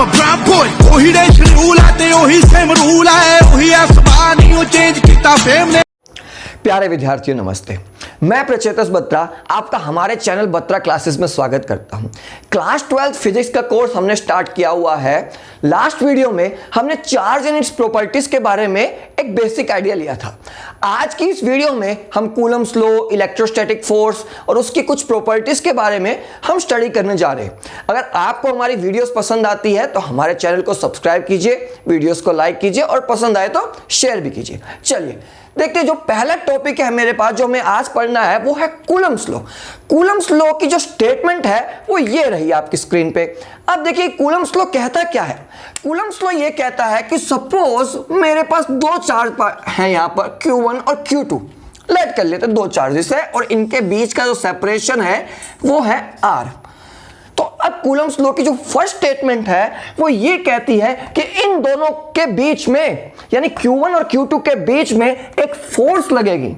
a brown boy ਉਹੀ ਦੇਸ਼ rule ਹੈ ਤੇ ਉਹੀ ਸੇਮ ਰੂਲ ਹੈ ਉਹੀ ਆਸਮਾਨ ਹੀ ਚੇਂਜ ਕੀਤਾ ਫੇਮ ਨੇ। प्यारे विद्यार्थियों नमस्ते, मैं प्रचेतस बत्रा आपका हमारे चैनल बत्रा क्लासेस में स्वागत करता हूं। क्लास 12 फिजिक्स का कोर्स हमने स्टार्ट किया हुआ है। लास्ट वीडियो में हमने चार्ज एंड इट्स प्रॉपर्टीज के बारे में एक बेसिक आइडिया लिया था। आज की इस वीडियो में हम कूलम्स लॉ, इलेक्ट्रोस्टैटिक फोर्स और उसकी कुछ प्रॉपर्टीज के बारे में हम स्टडी करने जा रहे हैं। अगर आपको हमारी वीडियोस पसंद आती है तो हमारे चैनल को सब्सक्राइब कीजिए, वीडियोस को लाइक कीजिए और पसंद आए तो शेयर भी कीजिए। चलिए देखते हैं, जो पहला टॉपिक है मेरे पास जो हमें आज पढ़ना है वो है कूलम्स लॉ। कूलम्स लॉ की जो स्टेटमेंट है वो ये रही आपकी स्क्रीन पे। अब देखिए कूलम्स लॉ कहता क्या है। कूलम्स लॉ ये कहता है कि सपोज मेरे पास दो चार्ज हैं यहाँ पर Q1 और Q2, लेट कर लेते दो चार्जेस है और इनके बीच का जो सेपरेशन है वो है R। तो अब कूलम्स लॉ की जो फर्स्ट स्टेटमेंट है वो ये कहती है कि इन दोनों के बीच में यानी Q1 और Q2 के बीच में एक फोर्स लगेगी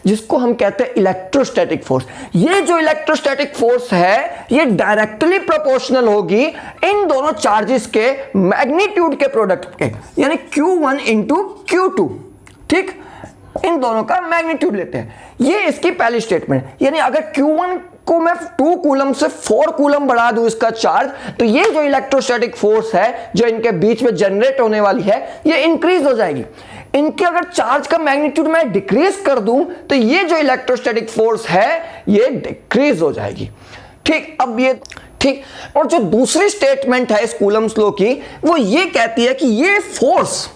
जिसको हम कहते हैं इलेक्ट्रोस्टैटिक फोर्स। ये जो इलेक्ट्रोस्टैटिक फोर्स है ये डायरेक्टली प्रोपोर्शनल होगी इन दोनों चार्जेस के मैग्नीट्यूड के प्रोडक्ट के, यानी Q1 इंटू Q2। ठीक, इन दोनों का मैग्नीट्यूड लेते हैं। ये इसकी पहली स्टेटमेंट, यानी अगर Q1 को मैं 2 कूलम से 4 कूलम बढ़ा दूं इसका चार्ज, तो ये जो इलेक्ट्रोस्टैटिक फोर्स है जो इनके बीच में जनरेट होने वाली है ये इंक्रीज हो जाएगी। इनके अगर चार्ज का मैग्नीट्यूड मैं डिक्रीज कर दूं तो ये जो इलेक्ट्रोस्टैटिक फोर्स है ये डिक्रीज हो जाएगी। ठीक, अब ये ठीक, और जो दूसरी स्टेटमेंट है इस कूलम्स लॉ की वो ये कहती है कि ये फोर्स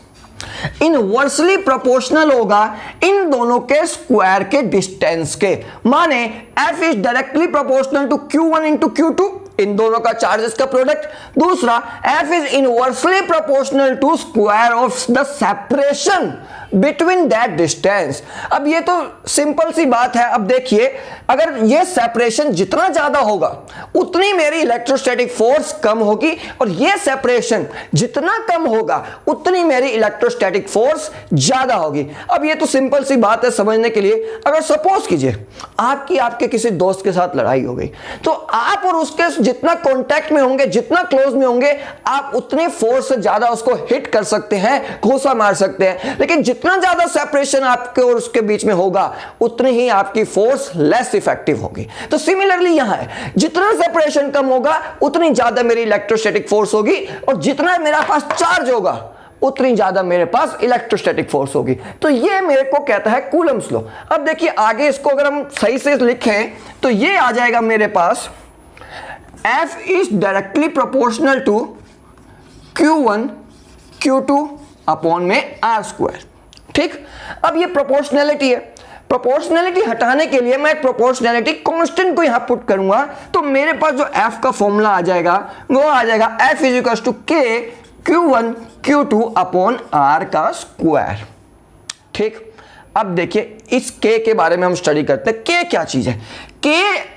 इनवर्सली प्रोपोर्शनल होगा इन दोनों के स्क्वायर के डिस्टेंस के। माने F is directly proportional to Q1 into Q2, इन दोनों का चार्जेस का प्रोडक्ट। दूसरा, F is inversely proportional to square of the separation between that distance. अब ये तो सिंपल सी बात है। अब देखिए, अगर ये सेपरेशन जितना ज्यादा होगा उतनी मेरी इलेक्ट्रोस्टैटिक फोर्स कम होगी और ये सेपरेशन जितना कम होगा उतनी मेरी इलेक्ट्रोस्टैटिक फोर्स ज्यादा होगी। अब ये तो सिंपल सी बात है समझने के लिए। अगर सपोज कीजिए आपके किसी दोस्त के साथ लड़ाई हो गई, तो आप और उसके जितना कांटेक्ट में होंगे, जितना क्लोज में होंगे, आप उतनी फोर्स से ज्यादा उसको हिट कर सकते हैं, घूंसा मार सकते हैं। लेकिन जितना ज्यादा सेपरेशन आपके और उसके बीच में होगा उतनी ही आपकी फोर्स लेस इफेक्टिव होगी। तो सिमिलरली यहां है, जितना सेपरेशन कम होगा उतनी ज्यादा मेरी इलेक्ट्रोस्टैटिक फोर्स होगी और जितना मेरा पास चार्ज होगा उतनी ज्यादा मेरे पास इलेक्ट्रोस्टैटिक फोर्स होगी। तो ये मेरे को कहता है कूलम्स लॉ। अब देखिए आगे इसको अगर हम सही से लिखें तो ये आ जाएगा मेरे पास F is directly proportional to Q1 Q2 upon में R स्क्वायर। ठीक, अब ये प्रोपोर्शनैलिटी है। प्रोपोर्शनैलिटी हटाने के लिए मैं प्रोपोर्शनैलिटी कांस्टेंट को यहां पुट करूंगा तो मेरे पास जो F का फॉर्मूला आ जाएगा वो आ जाएगा F is equal to K Q1 Q2 upon R का स्क्वायर। ठीक, अब देखिए इस K के बारे में हम स्टडी करते हैं। K क्या चीज है? K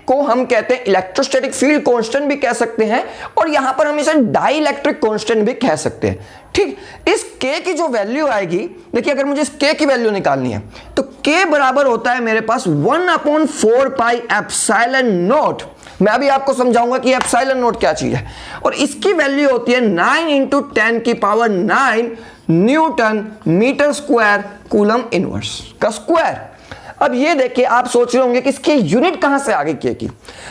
को हम कहते हैं इलेक्ट्रोस्टैटिक फील्ड कांस्टेंट भी कह सकते हैं और यहां पर हम इसे डाई इलेक्ट्रिक कांस्टेंट भी कह सकते हैं। ठीक, इस K की जो वैल्यू आएगी, देखिए अगर मुझे इस K की वैल्यू निकालनी है तो K बराबर होता है मेरे पास 1/4 पाई एप्सिलॉन नॉट। मैं अभी आपको समझाऊंगा कि एप्सिलॉन नॉट क्या चीज है। और इसकी वैल्यू होती है 9 इंटू 10 की power 9 newton metre square coulomb inverse का स्क्वायर। अब ये देखिए, आप सोच रहे होंगे कि इसकी यूनिट कहां से आ गई K की।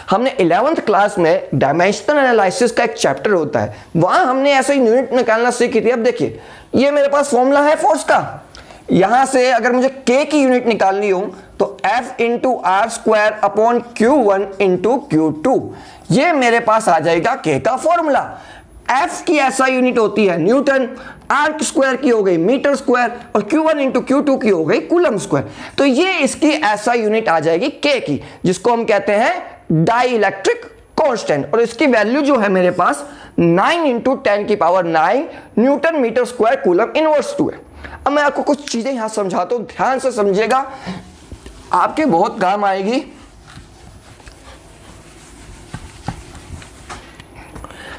हमने 11th क्लास में डायमेंशनल एनालिसिस का एक चैप्टर होता है, वहां हमने ऐसे यूनिट निकालना सीखी थी। अब देखिए ये मेरे पास फॉर्मूला है फोर्स का। यहां से अगर मुझे K की यूनिट निकालनी हो तो F into R square upon Q1 into Q2, ये मेरे पास आ जाएगा K का फॉर्मूला। F की ऐसा यूनिट होती है न्यूटन, आर स्क्वायर की हो गई मीटर स्क्वायर और Q1 इंटू Q2 की हो गई कूलम स्क्वायर। तो ये इसकी ऐसा यूनिट आ जाएगी K की, जिसको हम कहते हैं डाई इलेक्ट्रिक कांस्टेंट। और इसकी वैल्यू जो है मेरे पास 9 इंटू 10 की power 9 newton metre square coulomb inverse 2 है। अब मैं आपको कुछ चीजें यहां समझाता हूं, ध्यान से समझिएगा, आपके बहुत काम आएगी।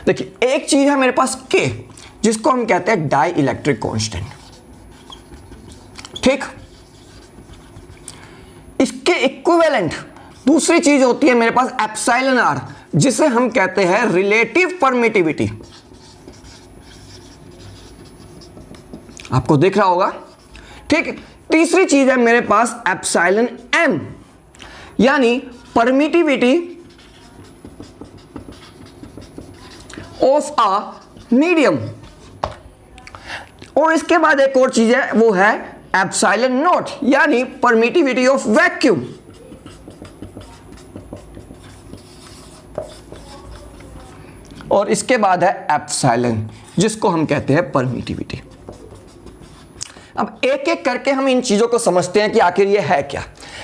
देखिए एक चीज है मेरे पास K, जिसको हम कहते हैं डाई इलेक्ट्रिक कांस्टेंट। ठीक, इसके इक्विवेलेंट दूसरी चीज होती है मेरे पास एप्सिलॉन आर, जिसे हम कहते हैं रिलेटिव परमिटिविटी। आपको दिख रहा होगा, ठीक। तीसरी चीज है मेरे पास एप्सिलॉन m, यानी परमिटिविटी ऑफ अ मीडियम। और इसके बाद एक और चीज है, वो है एप्सिलॉन नॉट, यानी परमिटिविटी ऑफ वैक्यूम। और इसके बाद है एप्सिलॉन, जिसको हम कहते हैं परमिटिविटी। अब एक एक करके हम इन चीजों को समझते हैं कि आखिर ये है क्या।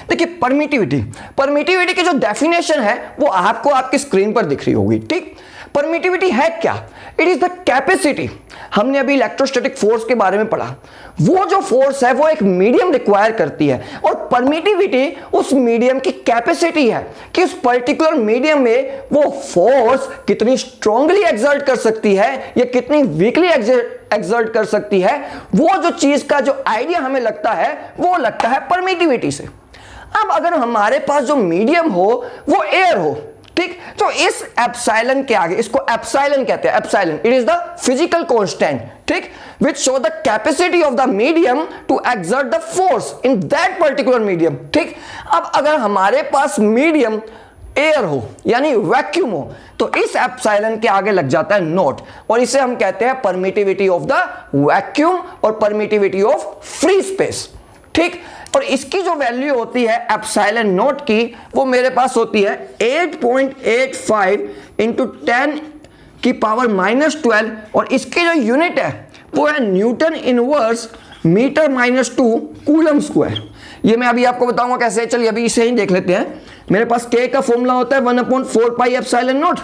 देखिए परमिटिविटी की जो डेफिनेशन है वो आपको आपकी स्क्रीन पर दिख रही होगी, ठीक। परमिटिविटी है क्या? It is the capacity. हमने अभी इलेक्ट्रोस्टैटिक फोर्स के बारे में पढ़ा। वो जो फोर्स है वो एक मीडियम रिक्वायर करती है, और परमिटिविटी उस मीडियम की कैपेसिटी है कि उस पर्टिकुलर मीडियम में वो फोर्स कितनी स्ट्रांगली एक्सर्ट कर सकती है या कितनी वीकली एक्सर्ट कर सकती है। वो जो चीज का जो आइडिया हमें लगता है वो लगता है परमिटिविटी से। अब अगर हमारे पास जो मीडियम हो वो एयर हो, ठीक, तो इस एप्सिलॉन के आगे, इसको एप्सिलॉन कहते हैं, epsilon it is the physical constant, ठीक, which show the capacity of the medium to exert the force in that particular medium, ठीक। अब अगर हमारे पास मीडियम एयर हो यानी वैक्यूम हो, तो इस एप्सिलॉन के आगे लग जाता है नॉट, और इसे हम कहते हैं परमिटिविटी ऑफ द वैक्यूम और परमिटिविटी ऑफ फ्री स्पेस, ठीक। और इसकी जो वैल्यू होती है एप्सिलॉन नॉट की, वो मेरे पास होती है 8.85 इंटू 10 की पावर -12, और इसकी जो यूनिट है वो है newton inverse metre -2 coulomb square. ये मैं अभी आपको बताऊंगा कैसे। चलिए अभी इसे ही देख लेते हैं। मेरे पास k का फॉर्मूला होता है 1/4 पाई एप्सिलॉन नॉट,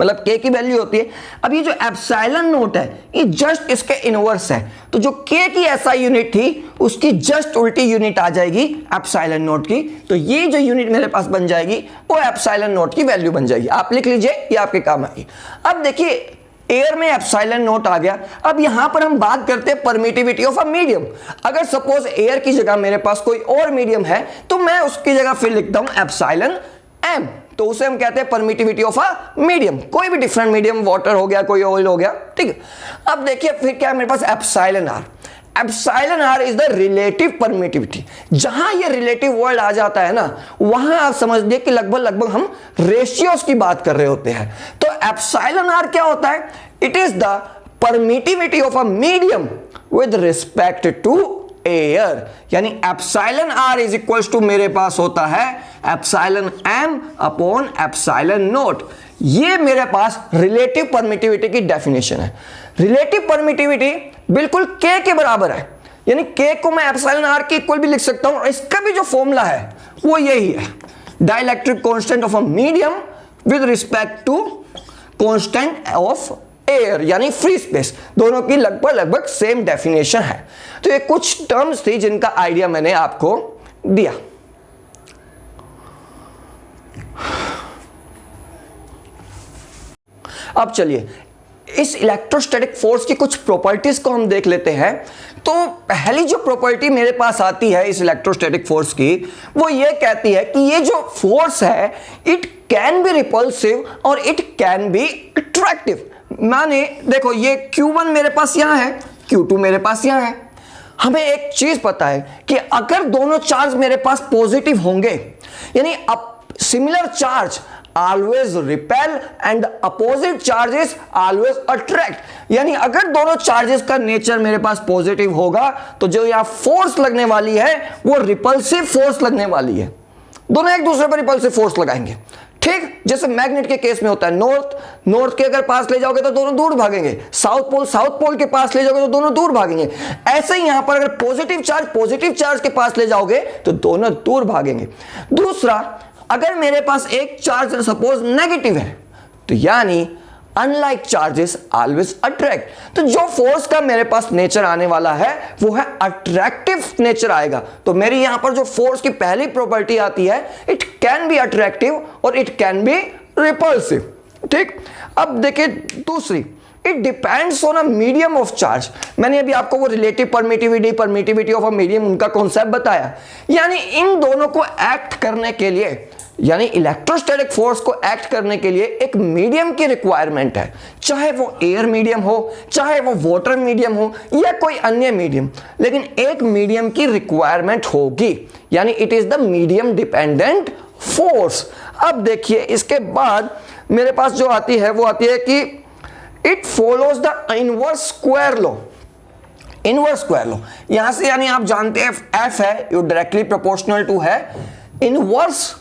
मतलब k की वैल्यू होती है। अब ये जो एप्सिलॉन नॉट है ये जस्ट इसके इनवर्स है, तो जो k की ऐसा यूनिट थी उसकी जस्ट उल्टी यूनिट आ जाएगी एप्सिलॉन नॉट की। तो ये जो यूनिट मेरे पास बन जाएगी वो एप्सिलॉन नॉट की वैल्यू बन जाएगी। आप लिख लीजिए, ये आपके काम आएगी। अब देखिए एयर में एप्सिलॉन नॉट आ गया। अब यहां पर हम बात करते हैं परमिटिविटी ऑफ अ मीडियम। अगर सपोज एयर की जगह मेरे पास कोई और मीडियम है तो मैं उसकी जगह फिर लिखता हूं एप्सिलॉन m, तो उसे हम कहते हैं परमिटिविटी ऑफ अ मीडियम। कोई भी डिफरेंट मीडियम, वाटर हो गया, कोई ऑयल हो गया, ठीक है। अब देखिए फिर क्या है मेरे पास epsilon r। Epsilon r is the relative permittivity. जहां ये रिलेटिव वर्ड आ जाता है ना, वहां आप समझ लीजिए कि लगभग हम रेशियोज की बात कर रहे होते हैं। तो एप्सिलॉन r क्या होता है? It is the permittivity of a medium with respect to air, यानी epsilon r is equals to मेरे पास होता है epsilon m upon epsilon naught. ये मेरे पास रिलेटिव परमिटिविटी की डेफिनेशन है। रिलेटिव परमिटिविटी बिल्कुल k के बराबर है, यानी k को मैं एप्सिलॉन r के इक्वल भी लिख सकता हूं, और इसका भी जो फॉर्मूला है वो यही है, dielectric constant of a medium with respect to constant of air यानी फ्री स्पेस। दोनों की लगभग सेम डेफिनेशन है। तो ये कुछ टर्म्स थी जिनका आइडिया मैंने आपको दिया। अब चलिए इस इलेक्ट्रोस्टैटिक फोर्स की कुछ प्रॉपर्टीज को हम देख लेते हैं। तो पहली जो प्रॉपर्टी मेरे पास आती है इस इलेक्ट्रोस्टैटिक फोर्स की, वो ये कहती है कि ये जो फोर्स है इट कैन बी रिपल्सिव और इट कैन बी अट्रैक्टिव। माने देखो ये Q1 मेरे पास यहां है, Q2 मेरे पास यहां है। हमें एक चीज पता है कि अगर दोनों चार्ज मेरे पास पॉजिटिव होंगे, यानी similar charge always repel and opposite charges always attract, यानी अगर दोनों चार्जेस का नेचर मेरे पास पॉजिटिव होगा तो जो यहां फोर्स लगने वाली है वो रिपल्सिव फोर्स लगने वाली है। दोनों एक दूसरे पर रिपल्सिव फोर्स लगाएंगे, ठीक। जैसे मैग्नेट के केस में होता है, नॉर्थ के अगर पास ले जाओगे तो दोनों दूर भागेंगे, साउथ पोल के पास ले जाओगे तो दोनों दूर भागेंगे। ऐसे ही यहां पर अगर पॉजिटिव चार्ज के पास ले जाओगे तो दोनों दूर भागेंगे। दूसरा, अगर मेरे पास एक चार्ज सपोज नेगेटिव है तो यानी अनलाइक चार्जेस ऑलवेज अट्रैक्ट। तो जो फोर्स का मेरे पास नेचर आने वाला है वो है अट्रैक्टिव नेचर आएगा। तो मेरी यहां पर जो फोर्स की पहली प्रॉपर्टी आती है, इट कैन बी अट्रैक्टिव और इट कैन बी रिपल्सिव, ठीक। अब देखिए दूसरी, it depends on a medium of charge. मैंने अभी आपको वो relative permittivity of a medium उनका कॉन्सेप्ट बताया, यानी इन दोनों को एक्ट करने के लिए यानी इलेक्ट्रोस्टैटिक फोर्स को एक्ट करने के लिए एक मीडियम की रिक्वायरमेंट है, चाहे वो एयर मीडियम हो, चाहे वो वाटर मीडियम हो या कोई अन्य मीडियम, लेकिन एक मीडियम की रिक्वायरमेंट होगी, यानी it is the medium dependent force. अब देखिए इसके बाद मेरे पास जो आती है वो आती है कि it follows the inverse square law. Inverse square law यहां से यानी आप जानते हैं एफ है जो डायरेक्टली प्रोपोर्शनल टू है इनवर्स,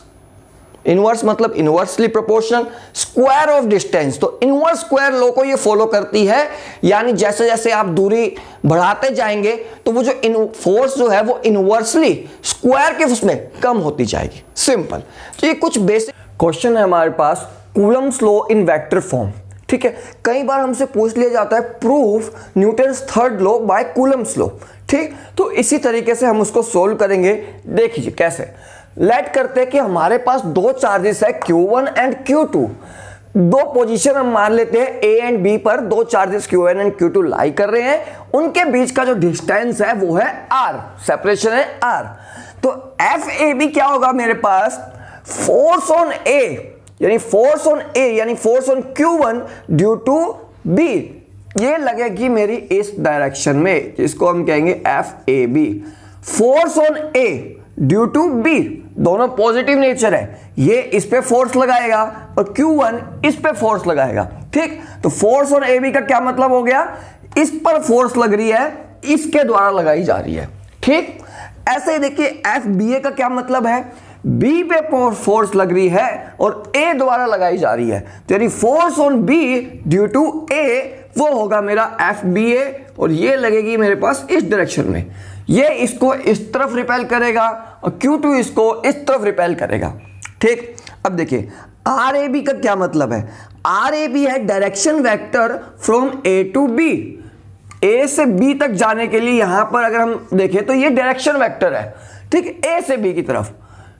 इनवर्स मतलब inversely proportional square of distance. तो इनवर्स स्क्वायर लॉ को ये फॉलो करती है, यानी जैसे जैसे आप दूरी बढ़ाते जाएंगे तो वो जो फोर्स जो है वो इनवर्सली स्क्वायर के उसमें कम होती जाएगी। सिंपल। तो ये कुछ बेसिक क्वेश्चन है हमारे पास Coulomb's law in vector form. ठीक है, कई बार हमसे पूछ लिया जाता है proof Newton's third law by Coulomb's law. ठीक, तो इसी तरीके से हम उसको सोल्व करेंगे। देखिए कैसे। लेट करते हैं कि हमारे पास दो चार्जेस है Q1 एंड Q2। दो पोजीशन हम मान लेते हैं A एंड B पर, दो चार्जेस Q1 एंड Q2 लाई कर रहे हैं, उनके बीच का जो डिस्टेंस है वो है R, सेपरेशन है R। तो FAB क्या होगा मेरे पास, फोर्स ऑन A यानी फोर्स ऑन A यानी force on Q1 due to B, ये लगेगी मेरी इस डायरेक्शन में, जिसको हम कहेंगे FAB। Force on A due to B, दोनों पॉजिटिव नेचर है, ये इस पे फोर्स लगाएगा और Q1 इस पे फोर्स लगाएगा। ठीक, तो फोर्स ऑन AB का क्या मतलब हो गया, इस पर फोर्स लग रही है, इसके द्वारा लगाई जा रही है। ठीक, ऐसे ही देखिए FBA का क्या मतलब है, B पे फोर्स लग रही है और A द्वारा लगाई जा रही है, तो यानी force on B due to A वो होगा मेरा FBA, और ये लगेगी मेरे पास इस डायरेक्शन में, ये इसको इस तरफ रिपेल करेगा और Q2 इसको इस तरफ रिपेल करेगा। ठीक, अब देखिए RAB का क्या मतलब है, RAB है direction vector from A to B। A से B तक जाने के लिए यहां पर अगर हम देखें तो ये डायरेक्शन वेक्टर है। ठीक, A से B की तरफ।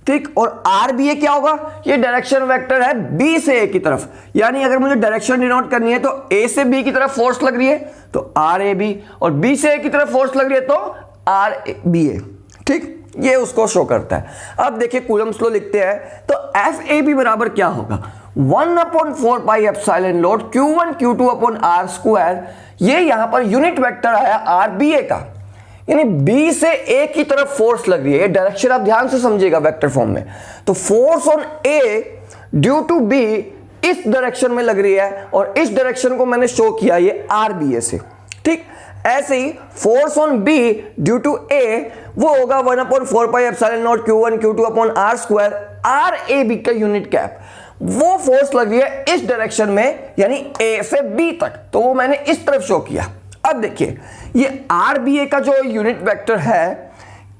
ठीक, और RBA क्या होगा, ये डायरेक्शन वेक्टर है B से A की तरफ, यानी अगर मुझे डायरेक्शन डिनोट करनी है तो A से B की तरफ फोर्स लग रही है तो RAB, और B से A की तरफ फोर्स लग रही है तो RBA। ठीक, ये उसको शो करता है। अब देखिए कूलम्स लॉ लिखते हैं तो FAB बराबर क्या होगा, 1/4 pi epsilon naught Q1 Q2 upon R square. ये यहां पर यूनिट वेक्टर आया RBA का, यानी B से A की तरफ फोर्स लग रही है, डायरेक्शन आप ध्यान से समझिएगा वेक्टर फॉर्म में। तो force on A due to B इस डायरेक्शन में लग रही है और इस डायरेक्शन को मैंने शो किया ये RBA से। ठीक, ऐसे ही force on B due to A वो होगा 1/4 pi epsilon naught Q1 Q2 upon R square. RAB का यूनिट कैप, वो फोर्स लग रही है इस डायरेक्शन में, यानी A से B तक, तो वो मैंने इस तरफ शो किया। अब देखिए ये RBA का जो यूनिट वेक्टर है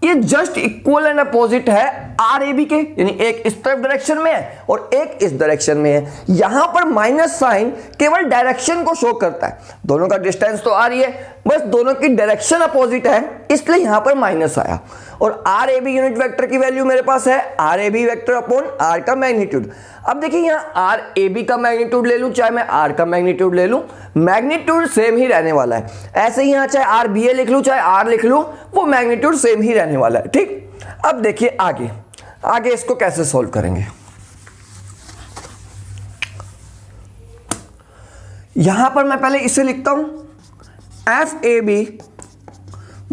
ये जस्ट इक्वल एंड अपोजिट है RAB के, यानी एक इस तरफ डायरेक्शन में है और एक इस डायरेक्शन में है। यहां पर माइनस साइन केवल डायरेक्शन को शो करता है, दोनों का डिस्टेंस तो आ रही है, बस दोनों की डायरेक्शन अपोजिट है, इसलिए यहां पर माइनस आया। और RAB यूनिट वेक्टर की वैल्यू मेरे पास है RAB वेक्टर अपॉन R का मैग्नीट्यूड। अब देखिए यहां RAB का मैग्नीट्यूड ले लूं चाहे मैं R का मैग्नीट्यूड ले लूं, मैग्नीट्यूड सेम ही रहने वाला है। ऐसे ही यहां चाहे RBA लिख लूं चाहे R लिख लूं, वो मैग्नीट्यूड सेम ही रहने वाला है। ठीक, अब देखिए आगे इसको कैसे सॉल्व करेंगे। यहां पर मैं पहले इसे लिखता हूं FAB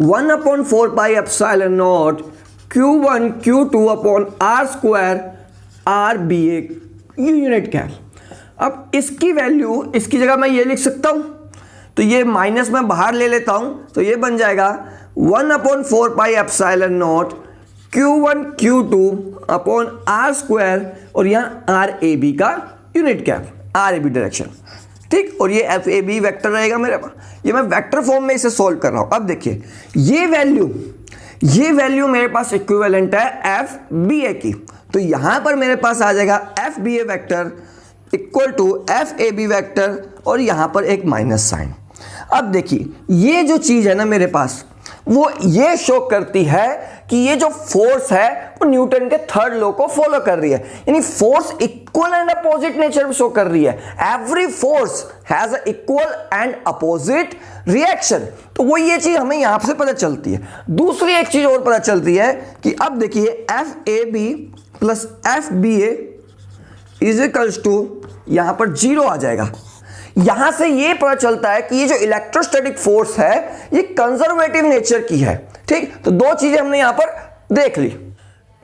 1/4 pi epsilon naught Q1 Q2 upon R square RBA unit cap. अब इसकी वैल्यू इसकी जगह मैं ये लिख सकता हूं, तो ये माइनस में बाहर ले लेता हूं, तो ये बन जाएगा 1/4 pi epsilon naught Q1 Q2 upon R square, और यहाँ RAB का यूनिट कैप, RAB डायरेक्शन। ठीक, और ये FAB वेक्टर रहेगा मेरे पास, ये मैं वेक्टर फॉर्म में इसे सोल्व कर रहा हूं। अब देखिए ये वैल्यू मेरे पास इक्विवेलेंट है FBA की, तो यहां पर मेरे पास आ जाएगा FBA vector equal to FAB vector और यहां पर एक माइनस साइन। अब देखिए ये जो चीज है ना मेरे पास, वो ये शो करती है कि ये जो फोर्स है वो न्यूटन के थर्ड लॉ को फॉलो कर रही है, यानी force equal and opposite nature show कर रही है। Every force has a equal and opposite reaction, तो वो ये चीज हमें यहां से पता चलती है। दूसरी एक चीज और पता चलती है कि अब देखिए FAB plus F B A is equals to यहां पर 0 आ जाएगा। यहां से ये पता चलता है कि ये जो इलेक्ट्रोस्टैटिक फोर्स है ये कंजर्वेटिव नेचर की है। ठीक, तो दो चीजें हमने यहां पर देख ली।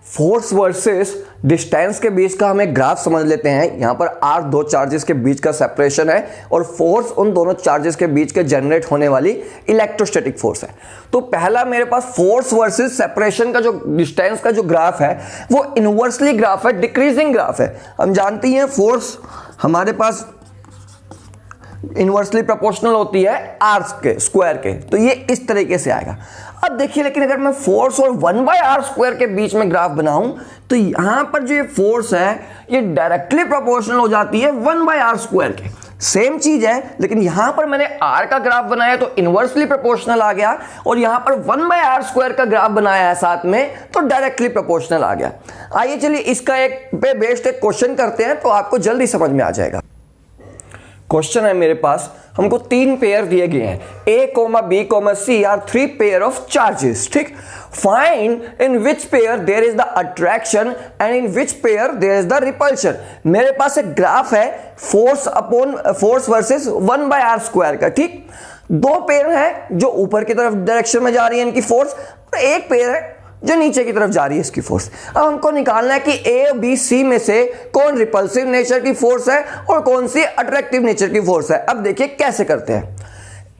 फोर्स वर्सेस डिस्टेंस के बीच का हमें ग्राफ समझ लेते हैं। यहां पर आर दो चार्जेस के बीच का सेपरेशन है और फोर्स उन दोनों चार्जेस के बीच के जनरेट होने वाली इलेक्ट्रोस्टैटिक फोर्स है। तो पहला मेरे पास फोर्स वर्सेस सेपरेशन का जो डिस्टेंस का जो ग्राफ है वो इनवर्सली ग्राफ है, डिक्रीजिंग ग्राफ है। हम जानते हैं फोर्स हमारे पास इनवर्सली प्रोपोर्शनल होती है आर के स्क्वायर के, तो ये इस तरीके से आएगा। अब देखिए, लेकिन अगर मैं फोर्स और 1/r स्क्वायर के बीच में ग्राफ बनाऊं तो यहां पर जो ये फोर्स है ये डायरेक्टली प्रोपोर्शनल हो जाती है 1/r स्क्वायर के। सेम चीज है, लेकिन यहां पर मैंने r का ग्राफ बनाया तो इनवर्सली प्रोपोर्शनल आ गया, और यहां पर 1/r स्क्वायर का ग्राफ बनाया है साथ में तो डायरेक्टली प्रोपोर्शनल आ गया। आइए चलिए इसका एक पे बेस्ड एक क्वेश्चन करते हैं तो आपको जल्दी समझ में आ जाएगा। क्वेश्चन है मेरे पास, हमको 3 पेयर दिए गए हैं, A, B, C are 3 pair of charges. ठीक, find in which pair there is the attraction and in which pair there is the repulsion. मेरे पास एक ग्राफ है फोर्स वर्सेस 1/r स्क्वायर का। ठीक, 2 पेयर है जो ऊपर की तरफ डायरेक्शन में जा रही है इनकी फोर्स, और एक पेयर है जो नीचे की तरफ जा रही है इसकी फोर्स। अब हमको निकालना है कि ए और बी सी में से कौन रिपल्सिव नेचर की फोर्स है और कौन सी अट्रैक्टिव नेचर की फोर्स है। अब देखिए कैसे करते हैं।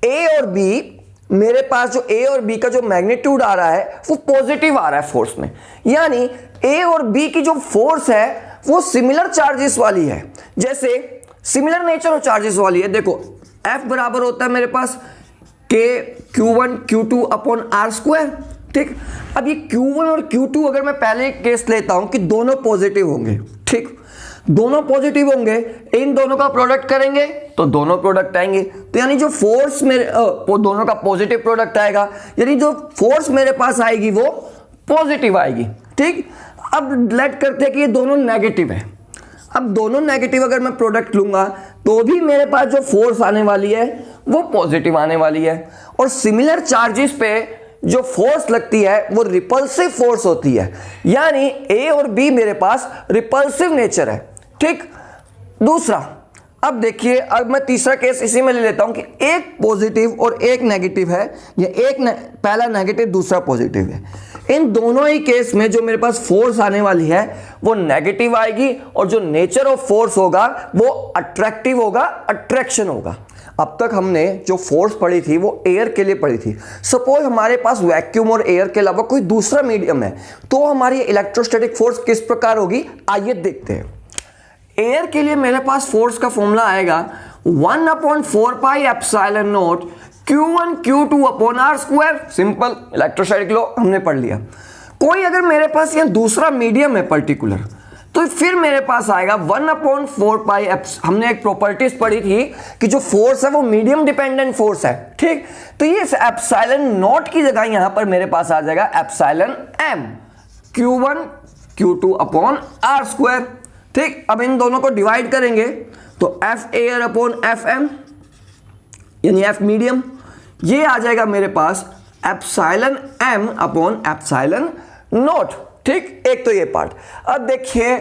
ए और बी, मेरे पास जो ए और बी का जो मैग्नीट्यूड आ रहा है वो पॉजिटिव आ रहा है फोर्स में, यानी ए और बी की जो फोर्स है वो सिमिलर चार्जेस वाली है, जैसे सिमिलर नेचर ऑफ चार्जेस वाली है। देखो एफ बराबर होता है मेरे पास के Q1 Q2 upon R square. ठीक, अब ये Q1 और Q2 अगर मैं पहले केस लेता हूं कि दोनों पॉजिटिव होंगे, ठीक, दोनों पॉजिटिव होंगे, इन दोनों का प्रोडक्ट करेंगे तो दोनों प्रोडक्ट आएंगे, तो यानी जो फोर्स मेरे दोनों का पॉजिटिव प्रोडक्ट आएगा, यानी जो फोर्स मेरे पास आएगी वो पॉजिटिव आएगी। ठीक, अब लेट करते हैं कि ये दोनों नेगेटिव है। अब दोनों नेगेटिव अगर मैं प्रोडक्ट लूंगा तो भी मेरे पास जो फोर्स आने वाली है वो पॉजिटिव आने वाली है, और सिमिलर चार्जेस पे जो फोर्स लगती है वो रिपल्सिव फोर्स होती है, यानी ए और बी मेरे पास रिपल्सिव नेचर है। ठीक, दूसरा, अब देखिए, अब मैं तीसरा केस इसी में ले लेता हूं कि एक पॉजिटिव और एक नेगेटिव है, या पहला नेगेटिव दूसरा पॉजिटिव है। इन दोनों ही केस में जो मेरे पास फोर्स आने वाली है वो नेगेटिव आएगी, और जो नेचर ऑफ फोर्स होगा वो अट्रैक्टिव होगा, अट्रैक्शन होगा। अब तक हमने जो फोर्स पढ़ी थी वो एयर के लिए पढ़ी थी। सपोज हमारे पास वैक्यूम और एयर के अलावा कोई दूसरा मीडियम है तो हमारी इलेक्ट्रोस्टैटिक फोर्स किस प्रकार होगी, आइए देखते हैं। एयर के लिए मेरे पास फोर्स का फॉर्मूला आएगा 1/4 pi epsilon naught Q1 Q2 upon R square. Simple electrostatic law हमने पढ़ लिया। कोई अगर मेरे पास यह दूसरा मीडियम है पर्टिकुलर, तो फिर मेरे पास आएगा 1/4 पाई। हमने एक प्रॉपर्टीज पढ़ी थी कि जो फोर्स है वो मीडियम डिपेंडेंट फोर्स है। ठीक, तो ये एप्सिलॉन नॉट की जगह यहां पर मेरे पास आ जाएगा epsilon m Q1 Q2 upon R square. ठीक, अब इन दोनों को डिवाइड करेंगे तो F air upon F M, यानी एफ मीडियम, ये आ जाएगा मेरे पास epsilon m upon epsilon naught. ठीक, एक तो ये पार्ट। अब देखिए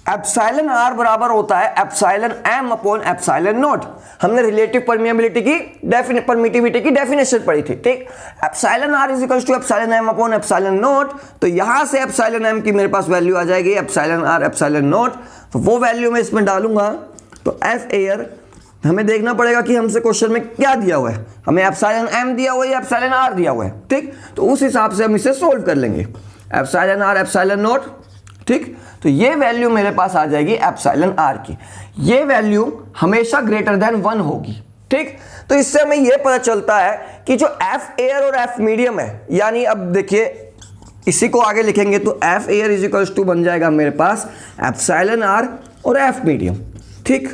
एप्सिलॉन r बराबर होता है epsilon m upon epsilon naught. हमने रिलेटिव परमिएबिलिटी की परमिटिविटी की डेफिनेशन पढ़ी थी। ठीक, epsilon r is equals to epsilon m upon epsilon naught, तो यहां से एप्सिलॉन m की मेरे पास वैल्यू आ जाएगी एप्सिलॉन r एप्सिलॉन नॉट, तो वो वैल्यू मैं इसमें डालूंगा। तो एफ एयर हमें देखना पड़ेगा कि हमसे क्वेश्चन में क्या दिया हुआ है, हमें एप्सिलॉन m दिया हुआ है या एप्सिलॉन r दिया हुआ है। ठीक, तो उस हिसाब से हम इसे सोल्व कर लेंगे, एप्सिलॉन r एप्सिलॉन नॉट। ठीक, तो ये वैल्यू मेरे पास आ जाएगी एप्सिलॉन r की, ये वैल्यू हमेशा ग्रेटर देन 1 होगी। ठीक, तो इससे हमें ये पता चलता है कि जो एफ एयर और एफ मीडियम है, यानी अब देखिए इसी को आगे लिखेंगे तो F air is equals to बन जाएगा मेरे पास एप्सिलॉन r और एफ मीडियम। ठीक,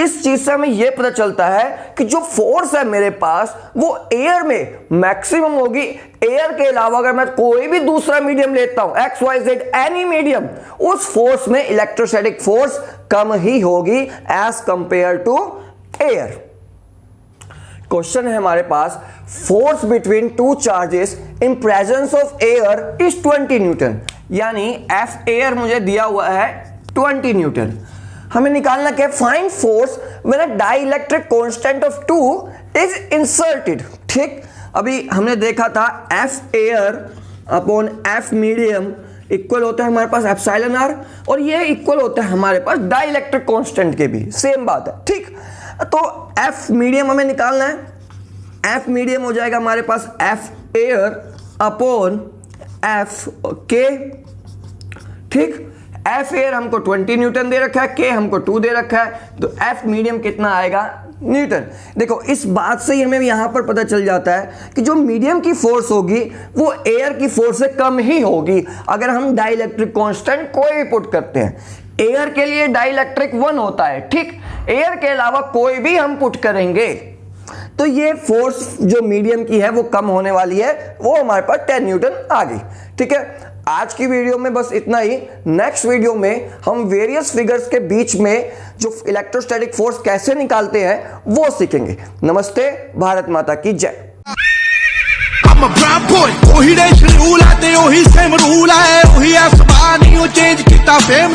इस चीज से हमें यह पता चलता है कि जो फोर्स है मेरे पास वो एयर में मैक्सिमम होगी। एयर के अलावा अगर मैं कोई भी दूसरा मीडियम लेता हूं, X Y Z any medium, उस फोर्स में इलेक्ट्रोस्टैटिक फोर्स कम ही होगी as compared to air. Question है हमारे पास, force between two charges in presence of air is 20 newton. यानी एफ एयर मुझे दिया हुआ है 20 न्यूटन। हमें निकालना क्या, find force when a dielectric constant of 2 is inserted. ठीक, अभी हमने देखा था F air upon F medium equal होता है हमारे पास एप्सिलॉन आर, और ये इक्वल होता है हमारे पास डाइलेक्ट्रिक कांस्टेंट के भी, सेम बात है। ठीक, तो एफ मीडियम हमें निकालना है, एफ मीडियम हो जाएगा हमारे पास एफ एयर अपॉन एफ के। ठीक, एफ एयर हमको 20 न्यूटन दे रखा है, के हमको 2 दे रखा है, तो एफ मीडियम कितना आएगा, न्यूटन। देखो इस बात से ही हमें यहां पर पता चल जाता है कि जो मीडियम की फोर्स होगी वो एयर की फोर्स से कम ही होगी अगर हम डाइलेक्ट्रिक कांस्टेंट कोई भी पुट करते हैं। एयर के लिए डाइलेक्ट्रिक 1 होता है। ठीक, एयर के अलावा कोई भी हम पुट करेंगे तो ये फोर्स जो मीडियम की है वो कम होने वाली है, वो हमारे पास 10 न्यूटन आ गई। ठीक है, आज की वीडियो में बस इतना ही। नेक्स्ट वीडियो में हम वेरियस फिगर्स के बीच में जो इलेक्ट्रोस्टैटिक फोर्स कैसे निकालते हैं वो सीखेंगे। नमस्ते, भारत माता की जय। I'm a brown boy, ਉਹੀ ਰੇਸ਼ਲ ਰੂਲ ਹੈ ਤੇ ਉਹੀ ਸੇਮ ਰੂਲ ਹੈ, ਉਹੀ ਆਸਮਾਨੀ ਉਹ ਚੇਂਜ ਕੀਤਾ ਫੇਮ ਨੇ।